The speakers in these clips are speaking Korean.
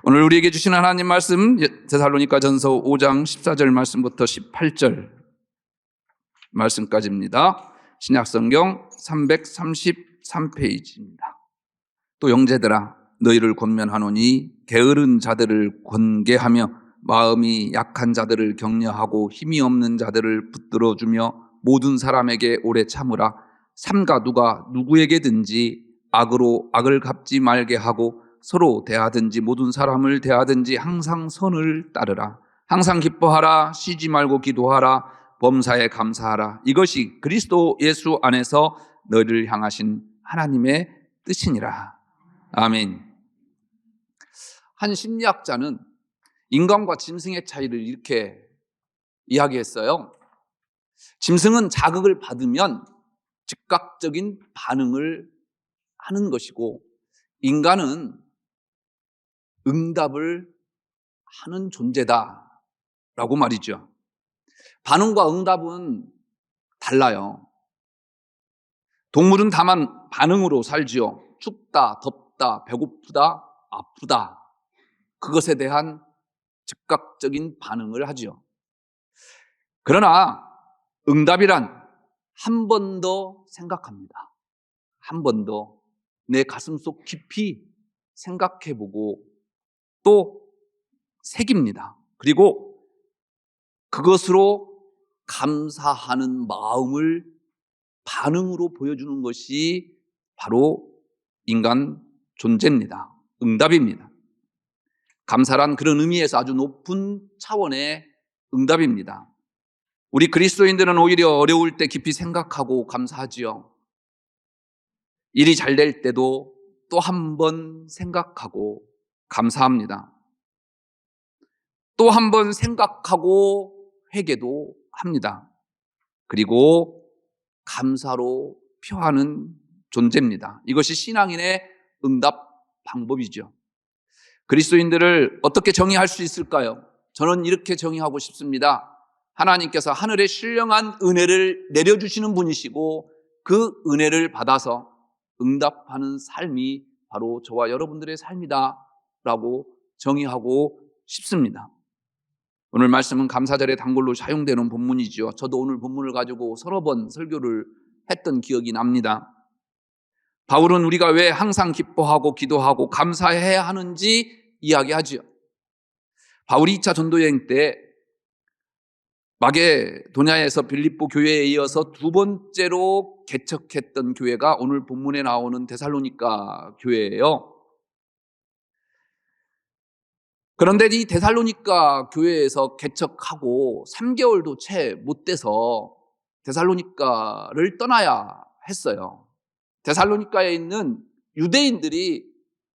오늘 우리에게 주신 하나님 말씀, 데살로니가전서 5장 14절 말씀부터 18절 말씀까지입니다. 신약성경 333페이지입니다. 또 형제들아, 너희를 권면하노니 게으른 자들을 권계하며 마음이 약한 자들을 격려하고 힘이 없는 자들을 붙들어주며 모든 사람에게 오래 참으라. 삼가 누가 누구에게든지 악으로 악을 갚지 말게 하고 서로 대하든지 모든 사람을 대하든지 항상 선을 따르라. 항상 기뻐하라. 쉬지 말고 기도하라. 범사에 감사하라. 이것이 그리스도 예수 안에서 너희를 향하신 하나님의 뜻이니라. 아멘. 한 심리학자는 인간과 짐승의 차이를 이렇게 이야기했어요. 짐승은 자극을 받으면 즉각적인 반응을 하는 것이고, 인간은 응답을 하는 존재다라고 말이죠. 반응과 응답은 달라요. 동물은 다만 반응으로 살지요. 춥다, 덥다, 배고프다, 아프다, 그것에 대한 즉각적인 반응을 하지요. 그러나 응답이란 한 번 더 생각합니다. 한 번 더 내 가슴속 깊이 생각해보고 또 새깁니다. 그리고 그것으로 감사하는 마음을 반응으로 보여주는 것이 바로 인간 존재입니다. 응답입니다. 감사란 그런 의미에서 아주 높은 차원의 응답입니다. 우리 그리스도인들은 오히려 어려울 때 깊이 생각하고 감사하지요. 일이 잘 될 때도 또 한 번 생각하고 감사합니다. 또 한 번 생각하고 회개도 합니다. 그리고 감사로 표하는 존재입니다. 이것이 신앙인의 응답 방법이죠. 그리스도인들을 어떻게 정의할 수 있을까요? 저는 이렇게 정의하고 싶습니다. 하나님께서 하늘에 신령한 은혜를 내려주시는 분이시고 그 은혜를 받아서 응답하는 삶이 바로 저와 여러분들의 삶이다 라고 정의하고 싶습니다. 오늘 말씀은 감사절의 단골로 사용되는 본문이죠. 저도 오늘 본문을 가지고 서너 번 설교를 했던 기억이 납니다. 바울은 우리가 왜 항상 기뻐하고 기도하고 감사해야 하는지 이야기하죠. 바울이 2차 전도여행 때 마게도냐에서 빌립보 교회에 이어서 두 번째로 개척했던 교회가 오늘 본문에 나오는 데살로니가 교회예요. 그런데 이 데살로니가 교회에서 개척하고 3개월도 채 못 돼서 데살로니가를 떠나야 했어요. 데살로니가에 있는 유대인들이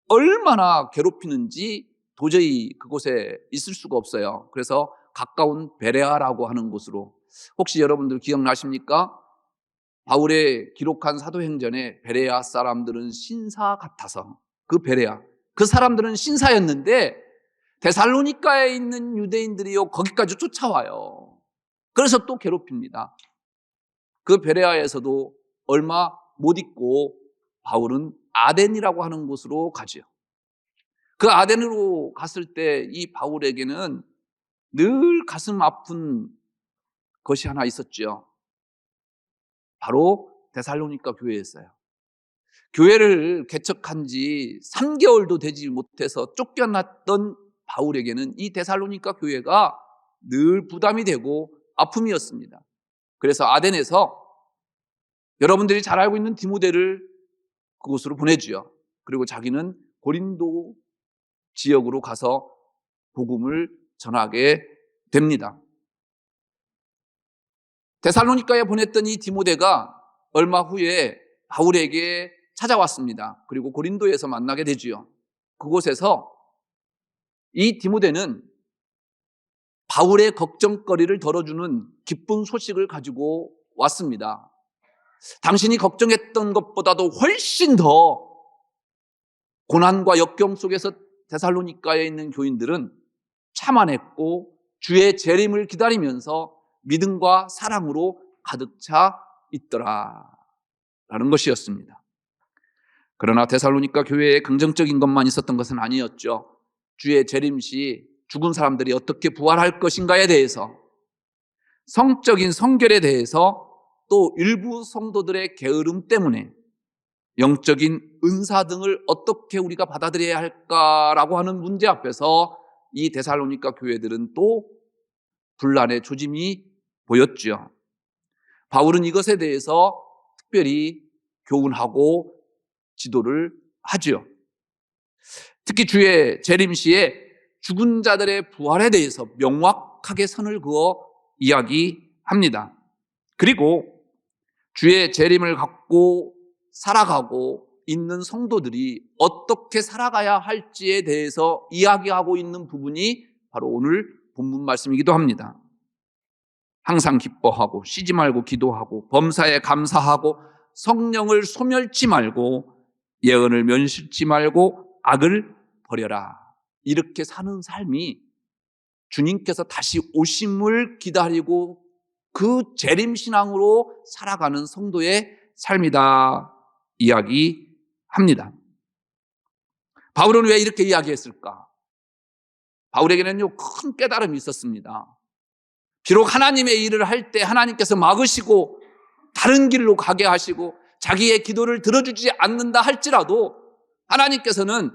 얼마나 괴롭히는지 도저히 그곳에 있을 수가 없어요. 그래서 가까운 베레아라고 하는 곳으로, 혹시 여러분들 기억나십니까? 바울의 기록한 사도행전에 베레아 사람들은 신사 같아서, 그 베레아, 그 사람들은 신사였는데 데살로니가에 있는 유대인들이요 거기까지 쫓아와요. 그래서 또 괴롭힙니다. 그 베레아에서도 얼마 못 있고 바울은 아덴이라고 하는 곳으로 가죠. 그 아덴으로 갔을 때 이 바울에게는 늘 가슴 아픈 것이 하나 있었죠. 바로 데살로니가 교회였어요. 교회를 개척한 지 3개월도 되지 못해서 쫓겨났던 바울에게는 이 데살로니가 교회가 늘 부담이 되고 아픔이었습니다. 그래서 아덴에서 여러분들이 잘 알고 있는 디모데를 그곳으로 보내주요. 그리고 자기는 고린도 지역으로 가서 복음을 전하게 됩니다. 데살로니가에 보냈던 이 디모데가 얼마 후에 바울에게 찾아왔습니다. 그리고 고린도에서 만나게 되지요. 그곳에서 이 디모데는 바울의 걱정거리를 덜어주는 기쁜 소식을 가지고 왔습니다. 당신이 걱정했던 것보다도 훨씬 더 고난과 역경 속에서 데살로니가에 있는 교인들은 참아냈고 주의 재림을 기다리면서 믿음과 사랑으로 가득 차 있더라. 것이었습니다. 그러나 데살로니가 교회에 긍정적인 것만 있었던 것은 아니었죠. 주의 재림시 죽은 사람들이 어떻게 부활할 것인가에 대해서, 성적인 성결에 대해서, 또 일부 성도들의 게으름 때문에 영적인 은사 등을 어떻게 우리가 받아들여야 할까라고 하는 문제 앞에서 이 데살로니가 교회들은 또 분란의 조짐이 보였죠. 바울은 이것에 대해서 특별히 교훈하고 지도를 하죠. 특히 주의 재림시에 죽은 자들의 부활에 대해서 명확하게 선을 그어 이야기합니다. 그리고 주의 재림을 갖고 살아가고 있는 성도들이 어떻게 살아가야 할지에 대해서 이야기하고 있는 부분이 바로 오늘 본문 말씀이기도 합니다. 항상 기뻐하고 쉬지 말고 기도하고 범사에 감사하고 성령을 소멸치 말고 예언을 멸시치 말고 악을 버려라. 이렇게 사는 삶이 주님께서 다시 오심을 기다리고 그 재림신앙으로 살아가는 성도의 삶이다 이야기합니다. 바울은 왜 이렇게 이야기했을까? 바울에게는요, 큰 깨달음이 있었습니다. 비록 하나님의 일을 할 때 하나님께서 막으시고 다른 길로 가게 하시고 자기의 기도를 들어주지 않는다 할지라도 하나님께서는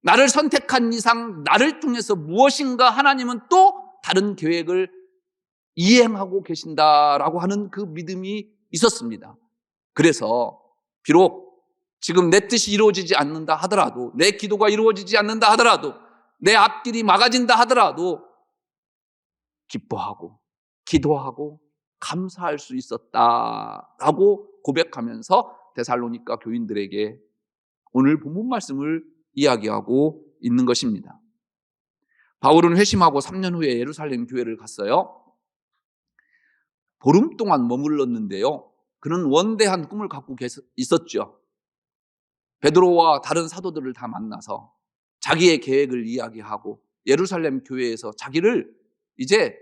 나를 선택한 이상 나를 통해서 무엇인가 하나님은 또 다른 계획을 이행하고 계신다라고 하는 그 믿음이 있었습니다. 그래서 비록 지금 내 뜻이 이루어지지 않는다 하더라도, 내 기도가 이루어지지 않는다 하더라도, 내 앞길이 막아진다 하더라도 기뻐하고 기도하고 감사할 수 있었다라고 고백하면서 데살로니가 교인들에게 오늘 본문 말씀을 이야기하고 있는 것입니다. 바울은 회심하고 3년 후에 예루살렘 교회를 갔어요. 보름 동안 머물렀는데요, 그는 원대한 꿈을 갖고 있었죠. 베드로와 다른 사도들을 다 만나서 자기의 계획을 이야기하고 예루살렘 교회에서 자기를 이제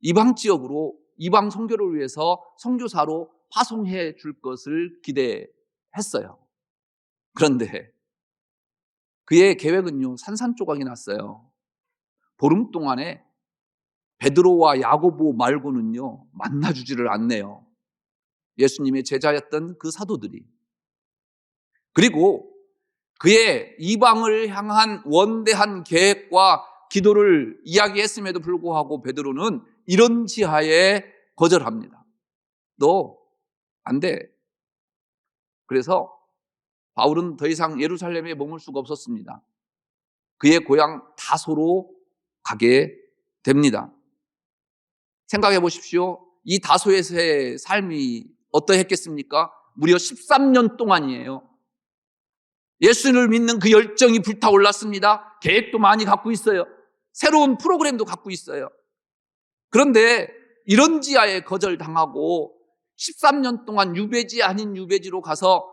이방 지역으로, 이방 선교를 위해서 선교사로 파송해 줄 것을 기대했어요. 그런데 그의 계획은요, 산산조각이 났어요. 보름 동안에 베드로와 야고보 말고는요 만나주지를 않네요. 예수님의 제자였던 그 사도들이. 그리고 그의 이방을 향한 원대한 계획과 기도를 이야기했음에도 불구하고 베드로는 이런 지하에 거절합니다. 너 안 돼. 그래서 바울은 더 이상 예루살렘에 머물 수가 없었습니다. 그의 고향 다소로 가게 됩니다. 생각해 보십시오. 이 다소에서의 삶이 어떠했겠습니까? 무려 13년 동안이에요. 예수를 믿는 그 열정이 불타올랐습니다. 계획도 많이 갖고 있어요. 새로운 프로그램도 갖고 있어요. 그런데 이런 지하에 거절당하고 13년 동안 유배지 아닌 유배지로 가서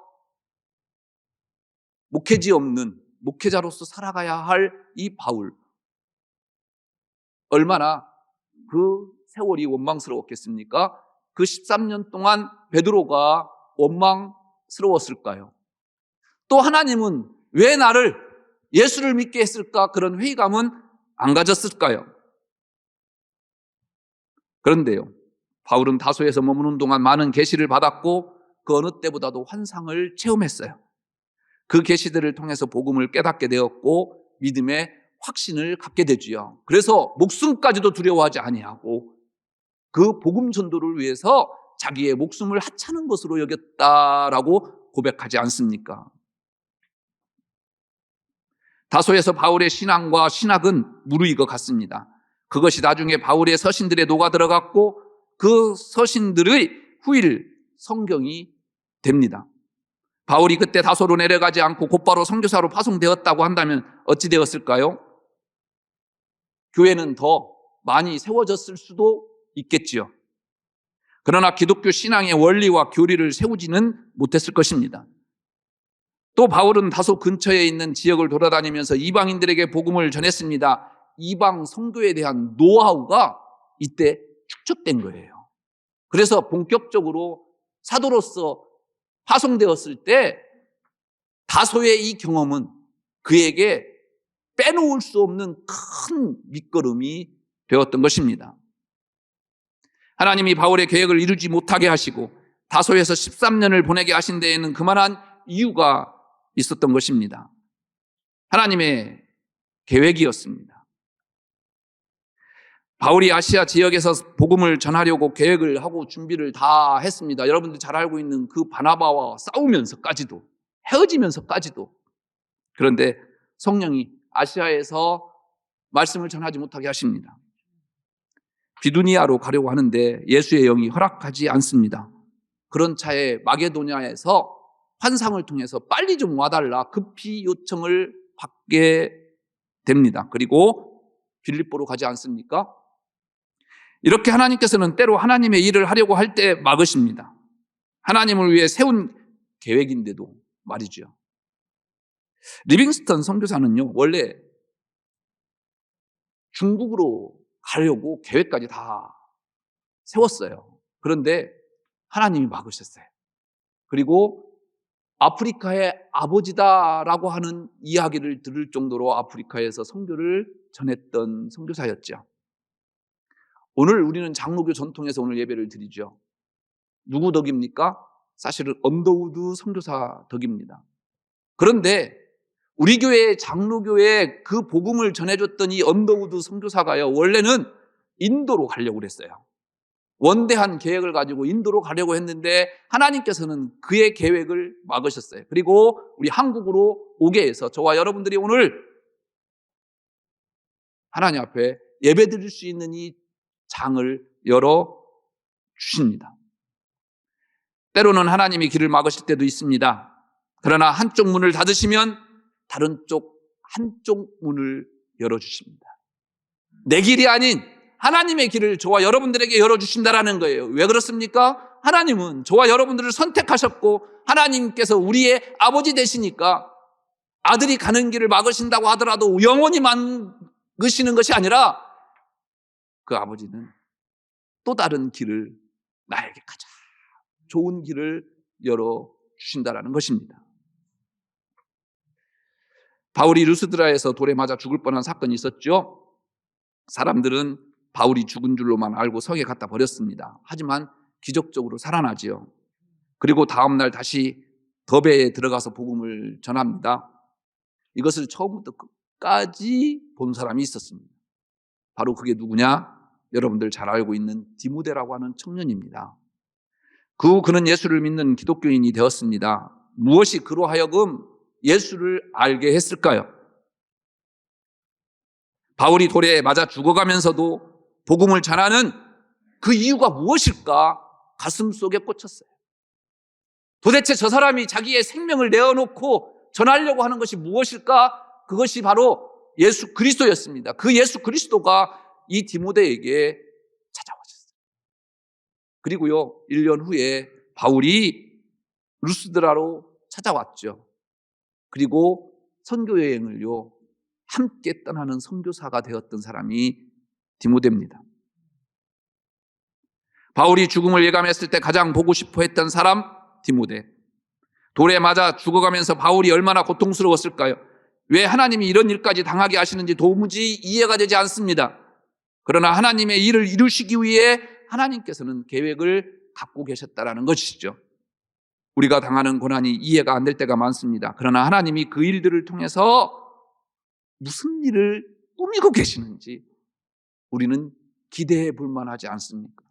목회지 없는 목회자로서 살아가야 할 이 바울, 얼마나 그 세월이 원망스러웠겠습니까? 그 13년 동안 베드로가 원망스러웠을까요? 또 하나님은 왜 나를 예수를 믿게 했을까? 그런 회의감은 안 가졌을까요? 그런데요, 바울은 다소에서 머무는 동안 많은 계시를 받았고 그 어느 때보다도 환상을 체험했어요. 그 계시들을 통해서 복음을 깨닫게 되었고 믿음의 확신을 갖게 되지요. 그래서 목숨까지도 두려워하지 아니하고 그 복음 전도를 위해서 자기의 목숨을 하찮은 것으로 여겼다라고 고백하지 않습니까? 다소에서 바울의 신앙과 신학은 무르익어 갔습니다. 그것이 나중에 바울의 서신들에 녹아 들어갔고 그 서신들의 후일 성경이 됩니다. 바울이 그때 다소로 내려가지 않고 곧바로 선교사로 파송되었다고 한다면 어찌 되었을까요? 교회는 더 많이 세워졌을 수도 있겠지요. 그러나 기독교 신앙의 원리와 교리를 세우지는 못했을 것입니다. 또 바울은 다소 근처에 있는 지역을 돌아다니면서 이방인들에게 복음을 전했습니다. 이방 선교에 대한 노하우가 이때 축적된 거예요. 그래서 본격적으로 사도로서 파송되었을 때 다소의 이 경험은 그에게 빼놓을 수 없는 큰 밑거름이 되었던 것입니다. 하나님이 바울의 계획을 이루지 못하게 하시고 다소에서 13년을 보내게 하신 데에는 그만한 이유가 있었던 것입니다. 하나님의 계획이었습니다. 바울이 아시아 지역에서 복음을 전하려고 계획을 하고 준비를 다 했습니다. 여러분들 잘 알고 있는 그 바나바와 싸우면서까지도, 헤어지면서까지도. 그런데 성령이 아시아에서 말씀을 전하지 못하게 하십니다. 비두니아로 가려고 하는데 예수의 영이 허락하지 않습니다. 그런 차에 마게도냐에서 환상을 통해서 빨리 좀 와달라 급히 요청을 받게 됩니다. 그리고 빌립보로 가지 않습니까? 이렇게 하나님께서는 때로 하나님의 일을 하려고 할 때 막으십니다. 하나님을 위해 세운 계획인데도 말이죠. 리빙스턴 선교사는요, 원래 중국으로 가려고 계획까지 다 세웠어요. 그런데 하나님이 막으셨어요. 그리고 아프리카의 아버지다라고 하는 이야기를 들을 정도로 아프리카에서 선교를 전했던 선교사였죠. 오늘 우리는 장로교 전통에서 오늘 예배를 드리죠. 누구 덕입니까? 사실은 언더우드 선교사 덕입니다. 그런데 우리 교회 장로교에 그 복음을 전해줬던 이 언더우드 선교사가요, 원래는 인도로 가려고 그랬어요. 원대한 계획을 가지고 인도로 가려고 했는데 하나님께서는 그의 계획을 막으셨어요. 그리고 우리 한국으로 오게 해서 저와 여러분들이 오늘 하나님 앞에 예배드릴 수 있는 이 장을 열어주십니다. 때로는 하나님이 길을 막으실 때도 있습니다. 그러나 한쪽 문을 닫으시면 다른 쪽 한쪽 문을 열어주십니다. 내 길이 아닌 하나님의 길을 저와 여러분들에게 열어주신다라는 거예요. 왜 그렇습니까? 하나님은 저와 여러분들을 선택하셨고 하나님께서 우리의 아버지 되시니까 아들이 가는 길을 막으신다고 하더라도 영원히 막으시는 것이 아니라 그 아버지는 또 다른 길을 나에게 가장 좋은 길을 열어주신다라는 것입니다. 바울이 루스드라에서 돌에 맞아 죽을 뻔한 사건이 있었죠. 사람들은 바울이 죽은 줄로만 알고 성에 갖다 버렸습니다. 하지만 기적적으로 살아나지요. 그리고 다음 날 다시 더베에 들어가서 복음을 전합니다. 이것을 처음부터 끝까지 본 사람이 있었습니다. 바로 그게 누구냐? 여러분들 잘 알고 있는 디모데라고 하는 청년입니다. 그는 예수를 믿는 기독교인이 되었습니다. 무엇이 그로 하여금 예수를 알게 했을까요? 바울이 돌에 맞아 죽어가면서도 복음을 전하는 그 이유가 무엇일까? 가슴 속에 꽂혔어요. 도대체 저 사람이 자기의 생명을 내어놓고 전하려고 하는 것이 무엇일까? 그것이 바로 예수 그리스도였습니다. 그 예수 그리스도가 이 디모데에게 찾아오셨어요. 그리고요, 1년 후에 바울이 루스드라로 찾아왔죠. 그리고 선교 여행을요, 함께 떠나는 선교사가 되었던 사람이 디모데입니다. 바울이 죽음을 예감했을 때 가장 보고 싶어 했던 사람 디모데. 돌에 맞아 죽어가면서 바울이 얼마나 고통스러웠을까요? 왜 하나님이 이런 일까지 당하게 하시는지 도무지 이해가 되지 않습니다. 그러나 하나님의 일을 이루시기 위해 하나님께서는 계획을 갖고 계셨다라는 것이죠. 우리가 당하는 고난이 이해가 안 될 때가 많습니다. 그러나 하나님이 그 일들을 통해서 무슨 일을 꾸미고 계시는지 우리는 기대해 볼 만하지 않습니까?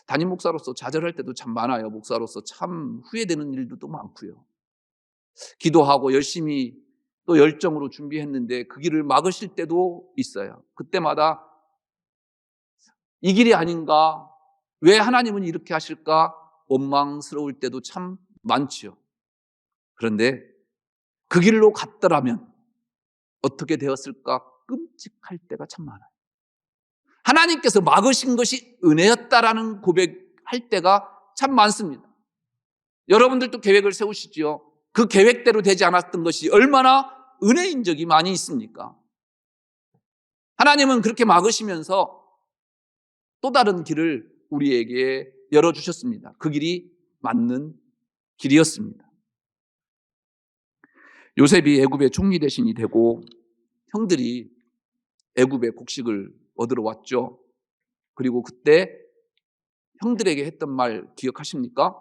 담임 목사로서 좌절할 때도 참 많아요. 목사로서 참 후회되는 일도 많고요. 기도하고 열심히 또 열정으로 준비했는데 그 길을 막으실 때도 있어요. 그때마다 이 길이 아닌가? 왜 하나님은 이렇게 하실까? 원망스러울 때도 참 많지요. 그런데 그 길로 갔더라면 어떻게 되었을까? 끔찍할 때가 참 많아요. 하나님께서 막으신 것이 은혜였다라는 고백할 때가 참 많습니다. 여러분들도 계획을 세우시지요. 그 계획대로 되지 않았던 것이 얼마나 은혜인 적이 많이 있습니까? 하나님은 그렇게 막으시면서 또 다른 길을 우리에게 열어주셨습니다. 그 길이 맞는 길이었습니다. 요셉이 애굽의 총리 대신이 되고 형들이 애굽의 곡식을 얻으러 왔죠. 그리고 그때 형들에게 했던 말 기억하십니까?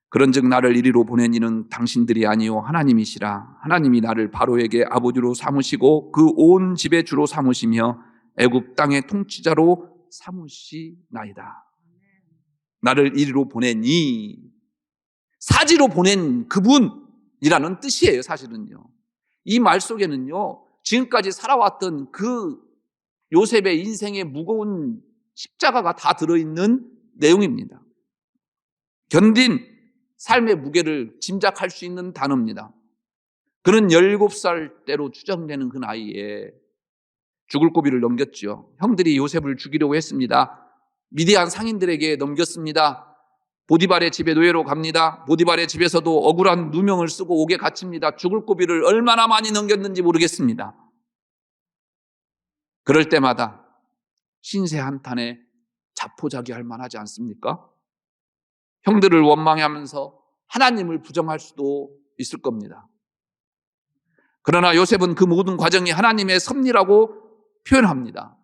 그런즉 나를 이리로 보낸 이는 당신들이 아니요 하나님이시라. 하나님이 나를 바로에게 아버지로 삼으시고 그 온 집의 주로 삼으시며 애굽 땅의 통치자로 삼으시나이다. 나를 이리로 보내니, 사지로 보낸 그분이라는 뜻이에요. 사실은요. 이 말 속에는요, 지금까지 살아왔던 그 요셉의 인생의 무거운 십자가가 다 들어있는 내용입니다. 견딘 삶의 무게를 짐작할 수 있는 단어입니다. 그는 17살 때로 추정되는 그 나이에 죽을 고비를 넘겼죠. 형들이 요셉을 죽이려고 했습니다. 미디안 상인들에게 넘겼습니다. 보디발의 집에 노예로 갑니다. 보디발의 집에서도 억울한 누명을 쓰고 옥에 갇힙니다. 죽을 고비를 얼마나 많이 넘겼는지 모르겠습니다. 그럴 때마다 신세 한탄에 자포자기할 만하지 않습니까? 형들을 원망하면서 하나님을 부정할 수도 있을 겁니다. 그러나 요셉은 그 모든 과정이 하나님의 섭리라고 표현합니다.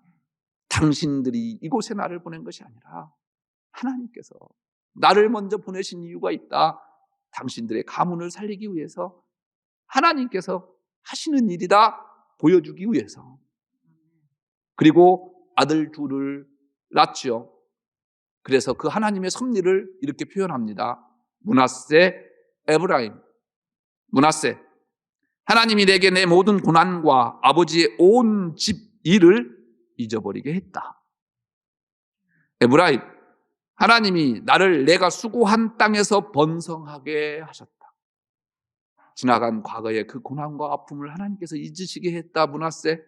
당신들이 이곳에 나를 보낸 것이 아니라 하나님께서 나를 먼저 보내신 이유가 있다. 당신들의 가문을 살리기 위해서 하나님께서 하시는 일이다 보여주기 위해서. 그리고 아들 둘을 낳죠. 그래서 그 하나님의 섭리를 이렇게 표현합니다. 므낫세, 에브라임. 므낫세, 하나님이 내게 내 모든 고난과 아버지의 온 집 일을 잊어버리게 했다. 에브라임, 하나님이 나를 내가 수고한 땅에서 번성하게 하셨다. 지나간 과거의 그 고난과 아픔을 하나님께서 잊으시게 했다. 므낫세.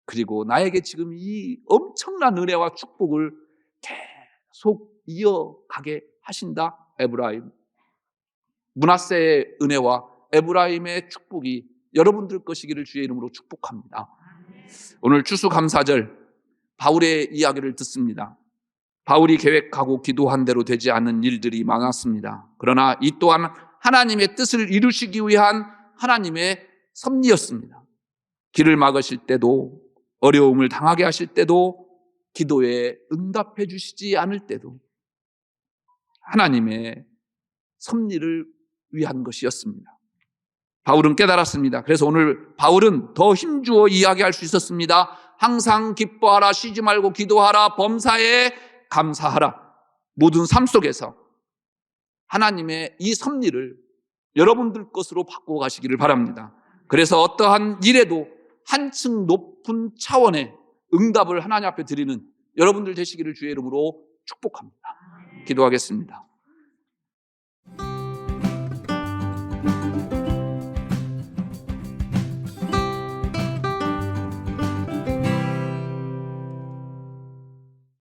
그리고 나에게 지금 이 엄청난 은혜와 축복을 계속 이어가게 하신다. 에브라임. 므낫세의 은혜와 에브라임의 축복이 여러분들 것이기를 주의 이름으로 축복합니다. 오늘 추수감사절 바울의 이야기를 듣습니다. 바울이 계획하고 기도한 대로 되지 않은 일들이 많았습니다. 그러나 이 또한 하나님의 뜻을 이루시기 위한 하나님의 섭리였습니다. 길을 막으실 때도, 어려움을 당하게 하실 때도, 기도에 응답해 주시지 않을 때도 하나님의 섭리를 위한 것이었습니다. 바울은 깨달았습니다. 그래서 오늘 바울은 더 힘주어 이야기할 수 있었습니다. 항상 기뻐하라, 쉬지 말고 기도하라, 범사에 감사하라. 모든 삶 속에서 하나님의 이 섭리를 여러분들 것으로 바꾸어 가시기를 바랍니다. 그래서 어떠한 일에도 한층 높은 차원의 응답을 하나님 앞에 드리는 여러분들 되시기를 주의 이름으로 축복합니다. 기도하겠습니다.